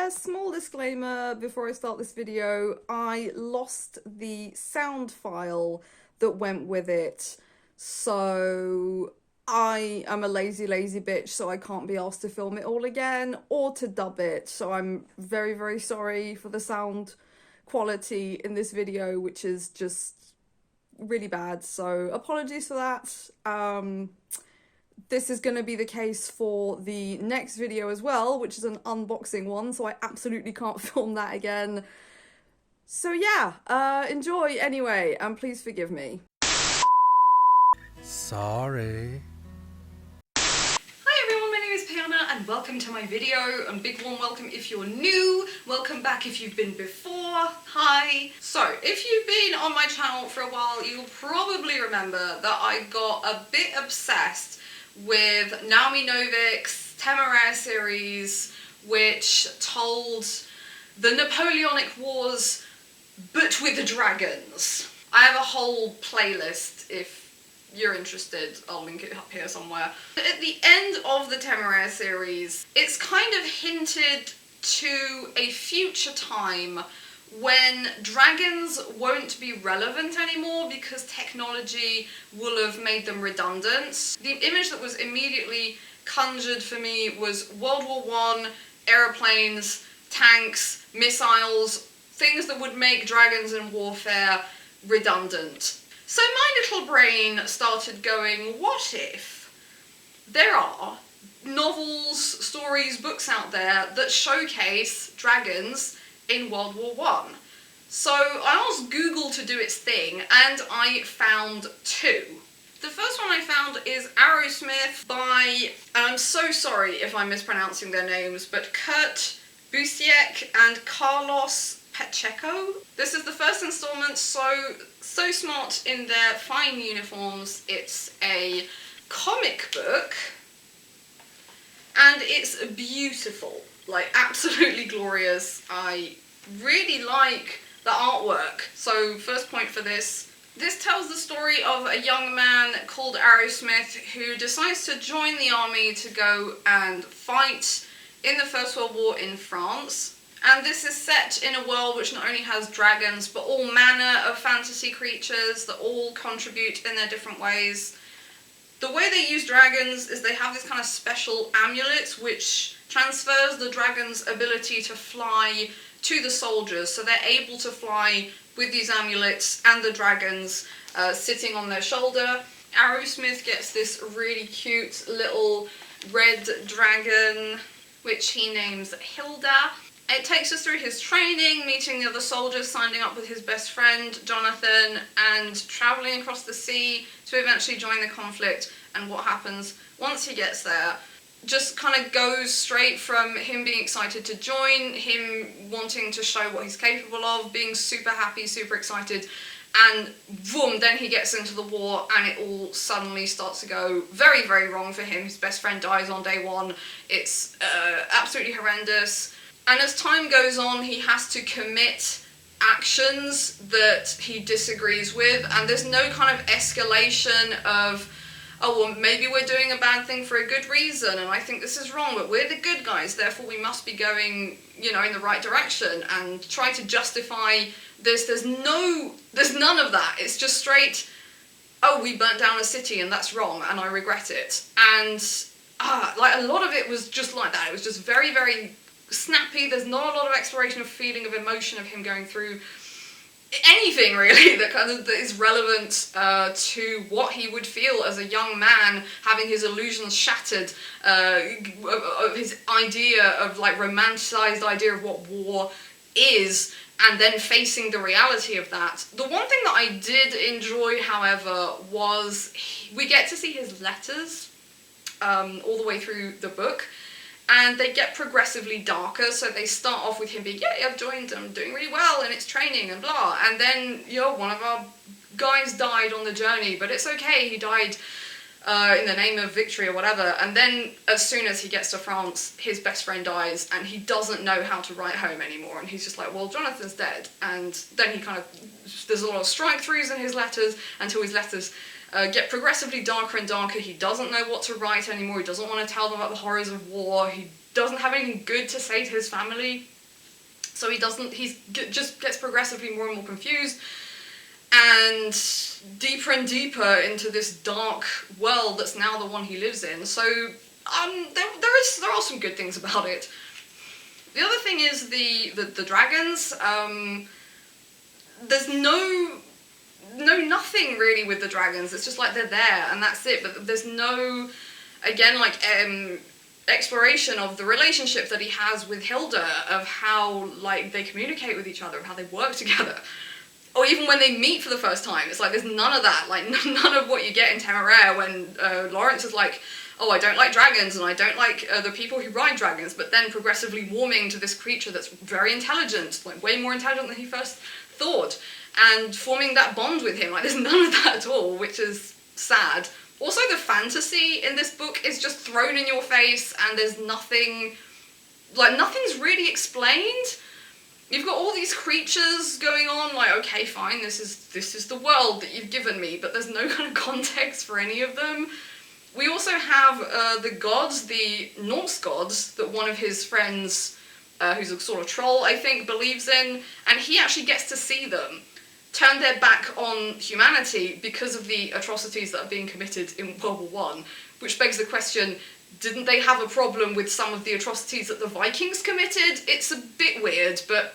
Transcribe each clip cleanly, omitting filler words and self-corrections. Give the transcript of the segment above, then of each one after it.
yeah, small disclaimer before I start this video. I lost the sound file that went with it, so I am a lazy bitch, so I can't be asked to film it all again or to dub it. So I'm very sorry for the sound quality in this video, which is just really bad. So apologies for that. This is going to be the case for the next video as well, which is an unboxing one, so I absolutely can't film that again. So yeah, enjoy anyway, and please forgive me. Sorry. Hi everyone, my name is Piana and welcome to my video, and big warm welcome if you're new, welcome back if you've been before, hi. So, if you've been on my channel for a while, you'll probably remember that I got a bit obsessed with Naomi Novik's Temeraire series, which told the Napoleonic Wars, but with dragons. I have a whole playlist if you're interested, I'll link it up here somewhere. At the end of the Temeraire series, it's kind of hinted to a future time when dragons won't be relevant anymore because technology will have made them redundant. The image that was immediately conjured for me was World War I, aeroplanes, tanks, missiles, things that would make dragons in warfare redundant. So my little brain started going, what if there are novels, stories, books out there that showcase dragons in World War I. So I asked Google to do its thing, and I found two. The first one I found is Arrowsmith by, and I'm so sorry if I'm mispronouncing their names, but Kurt Busiek and Carlos Pacheco. This is the first installment, so smart in their fine uniforms. It's a comic book, and it's beautiful. Like, absolutely glorious. I really like the artwork. So, first point for this. This tells the story of a young man called Arrowsmith who decides to join the army to go and fight in the First World War in France. And this is set in a world which not only has dragons, but all manner of fantasy creatures that all contribute in their different ways. The way they use dragons is they have this kind of special amulet which transfers the dragon's ability to fly to the soldiers, so they're able to fly with these amulets and the dragons sitting on their shoulder. Arrowsmith gets this really cute little red dragon, which he names Hilda. It takes us through his training, meeting the other soldiers, signing up with his best friend, Jonathan, and travelling across the sea to eventually join the conflict. And what happens once he gets there just kind of goes straight from him being excited to join, him wanting to show what he's capable of, being super happy, super excited, and boom, then he gets into the war and it all suddenly starts to go very wrong for him. His best friend dies on day one. It's absolutely horrendous. And as time goes on, he has to commit actions that he disagrees with, and there's no kind of escalation of, oh, well, maybe we're doing a bad thing for a good reason, and I think this is wrong, but we're the good guys, therefore we must be going, you know, in the right direction, and try to justify this. There's none of that. It's just straight, oh, we burnt down a city and that's wrong, and I regret it. And, like, a lot of it was just like that. It was just very snappy. There's not a lot of exploration of feeling, of emotion, of him going through anything really that is relevant to what he would feel as a young man, having his illusions shattered, of his idea of, like, romanticized idea of what war is, and then facing the reality of that. The one thing that I did enjoy, however, was we get to see his letters all the way through the book. And they get progressively darker, so they start off with him being, yeah, I've joined, I'm doing really well, and it's training, and blah. And then, you know, one of our guys died on the journey, but it's okay, he died in the name of victory or whatever. And then, as soon as he gets to France, his best friend dies, and he doesn't know how to write home anymore. And he's just like, well, Jonathan's dead. And then he kind of, there's a lot of strike-throughs in his letters, until his letters get progressively darker and darker. He doesn't know what to write anymore. He doesn't want to tell them about the horrors of war. He doesn't have anything good to say to his family. So just gets progressively more and more confused, and deeper and deeper into this dark world that's now the one he lives in. So there are some good things about it. The other thing is the dragons. There's nothing really with the dragons. It's just like they're there and that's it. But there's no, again, like exploration of the relationship that he has with Hilda, of how like they communicate with each other, of how they work together. Or even when they meet for the first time, it's like there's none of that. Like none of what you get in Temeraire when Lawrence is like, oh, I don't like dragons and I don't like the people who ride dragons, but then progressively warming to this creature that's very intelligent, like way more intelligent than he first thought, and forming that bond with him. Like there's none of that at all, which is sad. Also, the fantasy in this book is just thrown in your face, and there's nothing's really explained. You've got all these creatures going on, like, okay, fine, this is the world that you've given me, but there's no kind of context for any of them. We also have the gods, the Norse gods, that one of his friends, who's a sort of troll, I think, believes in, and he actually gets to see them turn their back on humanity because of the atrocities that are being committed in World War I, which begs the question, didn't they have a problem with some of the atrocities that the Vikings committed? It's a bit weird, but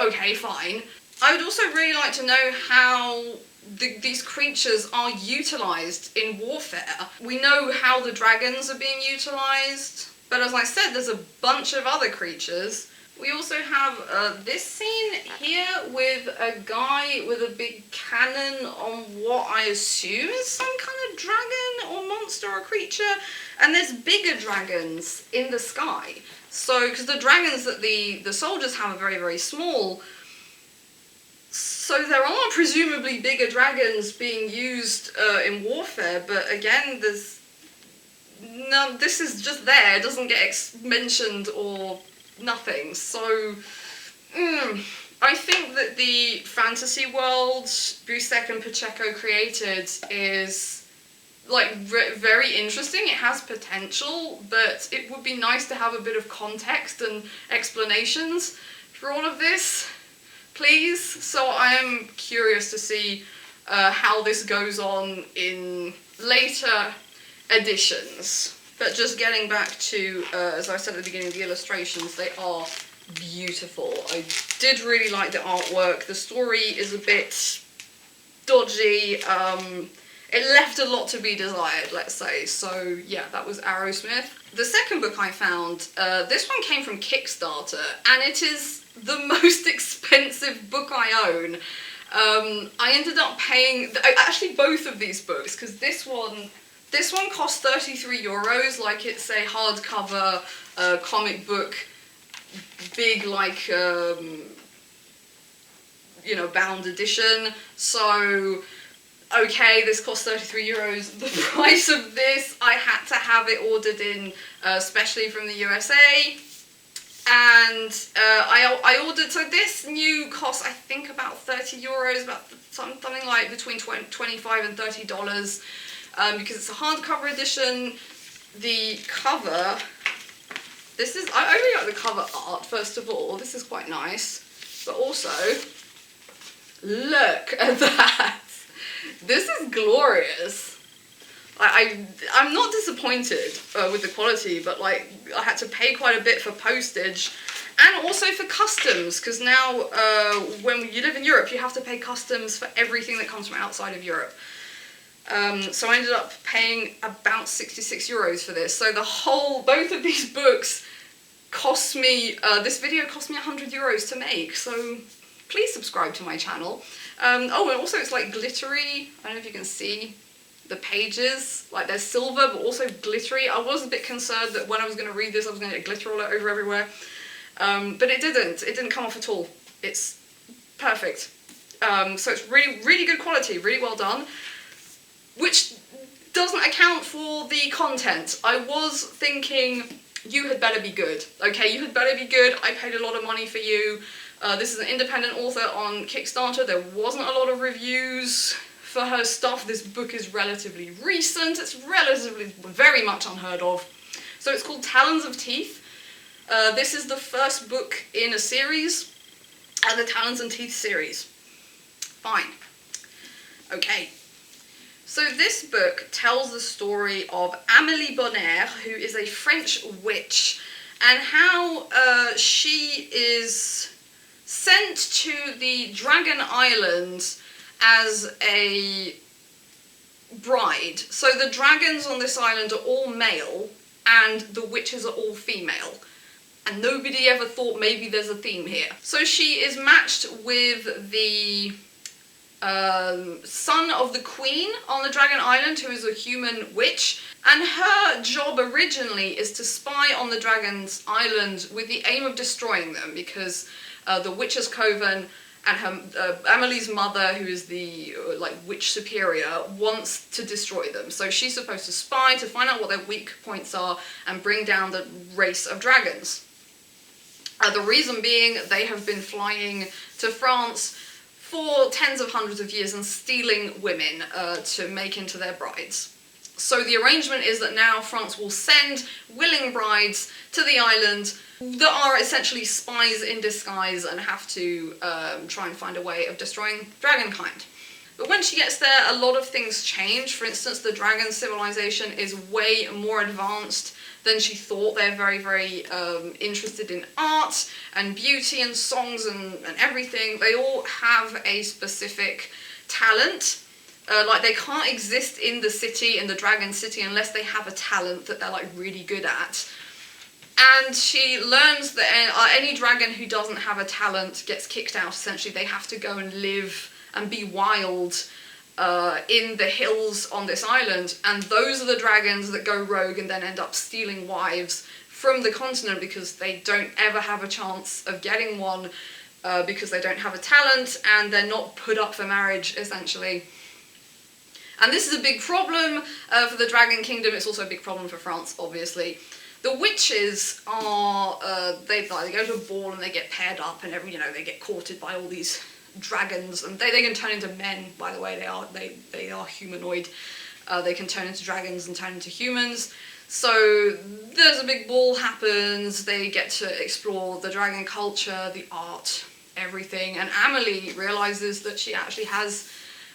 okay, fine. I would also really like to know how these creatures are utilised in warfare. We know how the dragons are being utilised, but as I said, there's a bunch of other creatures. We also have this scene here with a guy with a big cannon on what I assume is some kind of dragon or monster or creature, and there's bigger dragons in the sky. So, because the dragons that the soldiers have are very, very small, so there are presumably bigger dragons being used in warfare, but again, this is just there, it doesn't get mentioned or nothing. So, I think that the fantasy world Busiek and Pacheco created is like very interesting. It has potential, but it would be nice to have a bit of context and explanations for all of this, please. So I am curious to see how this goes on in later editions. But just getting back to, as I said at the beginning, the illustrations, they are beautiful. I did really like the artwork. The story is a bit dodgy. It left a lot to be desired, let's say. So yeah, that was Arrowsmith. The second book I found, this one came from Kickstarter, and it is the most expensive book I own. I ended up paying, actually both of these books, because this one cost €33, like it's a hardcover comic book, big like, bound edition. So, okay, this cost €33. The price of this, I had to have it ordered in, especially from the USA. And I ordered, so this new costs, I think, about €30, about something like between $25 and $30. Because it's a hardcover edition. The cover, I really like the cover art, first of all. This is quite nice. But also, look at that. This is glorious. I'm not disappointed with the quality, but like I had to pay quite a bit for postage and also for customs, because now when you live in Europe, you have to pay customs for everything that comes from outside of Europe. So I ended up paying about €66 for this. So both of these books cost me, this video cost me €100 to make. So please subscribe to my channel. Oh, and also it's like glittery. I don't know if you can see the pages. Like they're silver, but also glittery. I was a bit concerned that when I was going to read this, I was going to get glitter all over everywhere. But it didn't. It didn't come off at all. It's perfect. So it's really, really good quality, really well done. Which doesn't account for the content. I was thinking, you had better be good. Okay, you had better be good. I paid a lot of money for you. This is an independent author on Kickstarter. There wasn't a lot of reviews for her stuff. This book is relatively recent. It's very much unheard of. So it's called Talons of Teeth. This is the first book in a series. The Talons and Teeth series. Fine. Okay. So this book tells the story of Amélie Bonheur, who is a French witch, and how she is sent to the Dragon Island as a bride. So the dragons on this island are all male, and the witches are all female. And nobody ever thought maybe there's a theme here. So she is matched with the son of the queen on the Dragon Island, who is a human witch. And her job originally is to spy on the Dragon's Island with the aim of destroying them, because the Witch's Coven and her Amelie's mother, who is the witch superior, wants to destroy them. So she's supposed to spy to find out what their weak points are and bring down the race of dragons. The reason being, they have been flying to France for tens of hundreds of years and stealing women to make into their brides. So the arrangement is that now France will send willing brides to the island that are essentially spies in disguise and have to try and find a way of destroying dragonkind. But when she gets there, a lot of things change. For instance, the dragon civilization is way more advanced than she thought. They're very, very interested in art and beauty and songs and everything. They all have a specific talent. They can't exist in the city, in the dragon city, unless they have a talent that they're really good at. And she learns that any dragon who doesn't have a talent gets kicked out, essentially. They have to go and live and be wild in the hills on this island. And those are the dragons that go rogue and then end up stealing wives from the continent, because they don't ever have a chance of getting one because they don't have a talent and they're not put up for marriage, essentially. And this is a big problem for the Dragon Kingdom. It's also a big problem for France, obviously. The witches are, they go to a ball and they get paired up, and they get courted by all these dragons, and they can turn into men, by the way. They are humanoid. They can turn into dragons and turn into humans. So there's a big ball happens, they get to explore the dragon culture, the art, everything, and Amélie realizes that she actually has,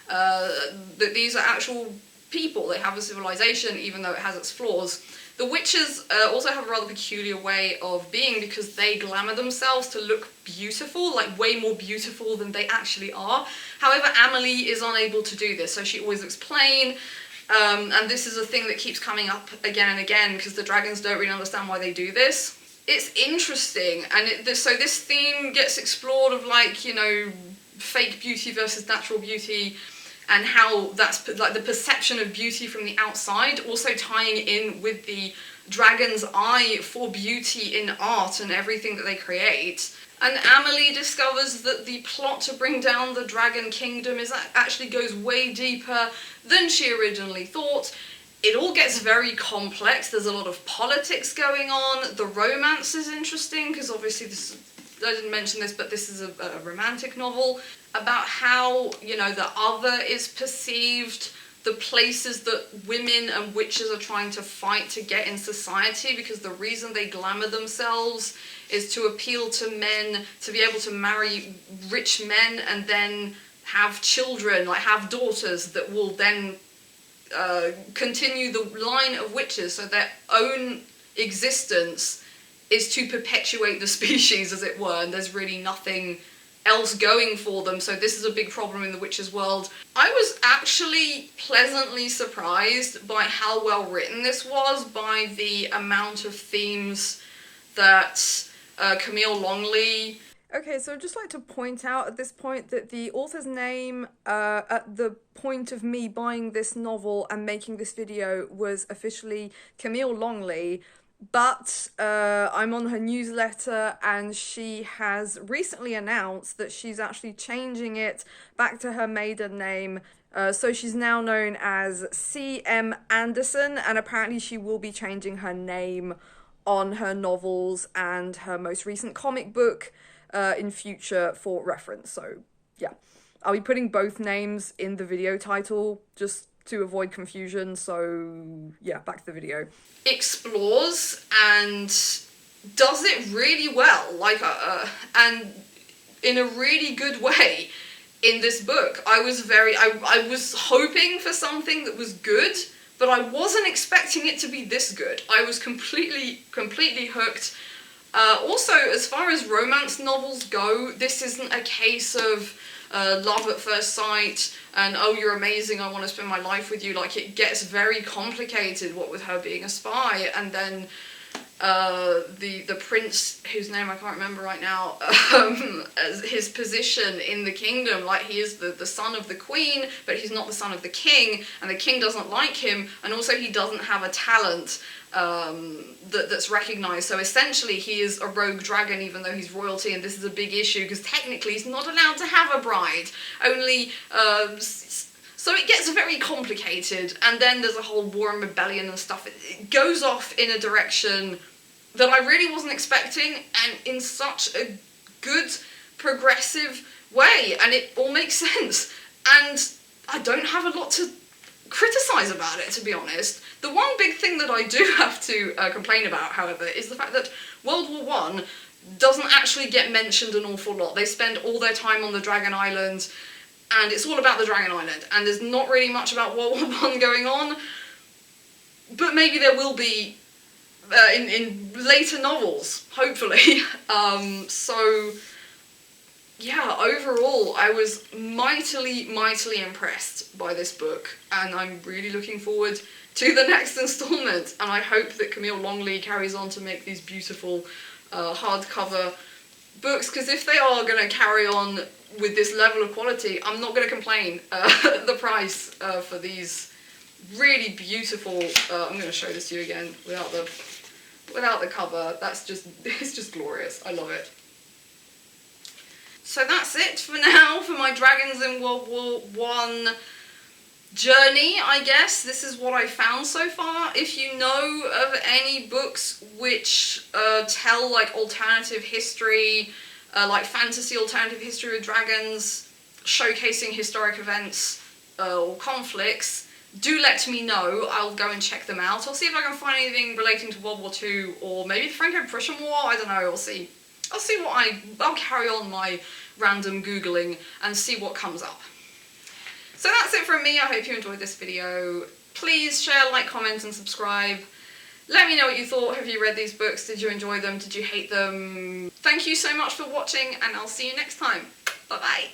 that these are actual people. They have a civilization, even though it has its flaws. The witches also have a rather peculiar way of being, because they glamour themselves to look beautiful, way more beautiful than they actually are. However, Amélie is unable to do this, so she always looks plain, and this is a thing that keeps coming up again and again, because the dragons don't really understand why they do this. It's interesting, and so this theme gets explored of fake beauty versus natural beauty, and how that's the perception of beauty from the outside, also tying in with the dragon's eye for beauty in art and everything that they create. And Amélie discovers that the plot to bring down the Dragon Kingdom actually goes way deeper than she originally thought. It all gets very complex. There's a lot of politics going on. The romance is interesting, because obviously I didn't mention this, but this is a romantic novel about how, the other is perceived, the places that women and witches are trying to fight to get in society, because the reason they glamour themselves is to appeal to men, to be able to marry rich men and then have children, have daughters that will then continue the line of witches, so their own existence is to perpetuate the species, as it were, and there's really nothing else going for them. So this is a big problem in the witches world. I was actually pleasantly surprised by how well written this was, by the amount of themes that Camille Longley... Okay, so I'd just like to point out at this point that the author's name at the point of me buying this novel and making this video was officially Camille Longley, but I'm on her newsletter and she has recently announced that she's actually changing it back to her maiden name. So she's now known as C.M. Anderson, and apparently she will be changing her name on her novels and her most recent comic book in future for reference. So yeah, I'll be putting both names in the video title just to avoid confusion. So yeah, back to the video. Explores and does it really well, and in a really good way in this book. I was hoping for something that was good, but I wasn't expecting it to be this good. I was completely hooked. Also, as far as romance novels go, this isn't a case of love at first sight and, oh, you're amazing, I want to spend my life with you. Like, it gets very complicated, what with her being a spy, and then the prince, whose name I can't remember right now, as his position in the kingdom, like, he is the son of the queen, but he's not the son of the king, and the king doesn't like him, and also he doesn't have a talent that's recognised. So essentially he is a rogue dragon, even though he's royalty, and this is a big issue because technically he's not allowed to have a bride. Only so it gets very complicated, and then there's a whole war and rebellion and stuff. It goes off in a direction that I really wasn't expecting, and in such a good progressive way, and it all makes sense, and I don't have a lot to criticise about it, to be honest. The one big thing that I do have to complain about, however, is the fact that World War I doesn't actually get mentioned an awful lot. They spend all their time on the Dragon Island, and it's all about the Dragon Island, and there's not really much about World War I going on, but maybe there will be in later novels, hopefully. So yeah, overall, I was mightily impressed by this book, and I'm really looking forward to the next installment, and I hope that Camille Longley carries on to make these beautiful hardcover books, because if they are going to carry on with this level of quality, I'm not going to complain. The price for these really beautiful, I'm going to show this to you again without the cover, it's just glorious. I love it. So that's it for now for my Dragons in World War I journey, I guess. This is what I found so far. If you know of any books which tell like alternative history, like fantasy alternative history with dragons, showcasing historic events or conflicts, do let me know. I'll go and check them out. I'll see if I can find anything relating to World War II or maybe the Franco-Prussian War. I don't know, I'll see. I'll carry on my random Googling and see what comes up. So that's it from me. I hope you enjoyed this video. Please share, like, comment and subscribe. Let me know what you thought. Have you read these books? Did you enjoy them? Did you hate them? Thank you so much for watching, and I'll see you next time. Bye bye.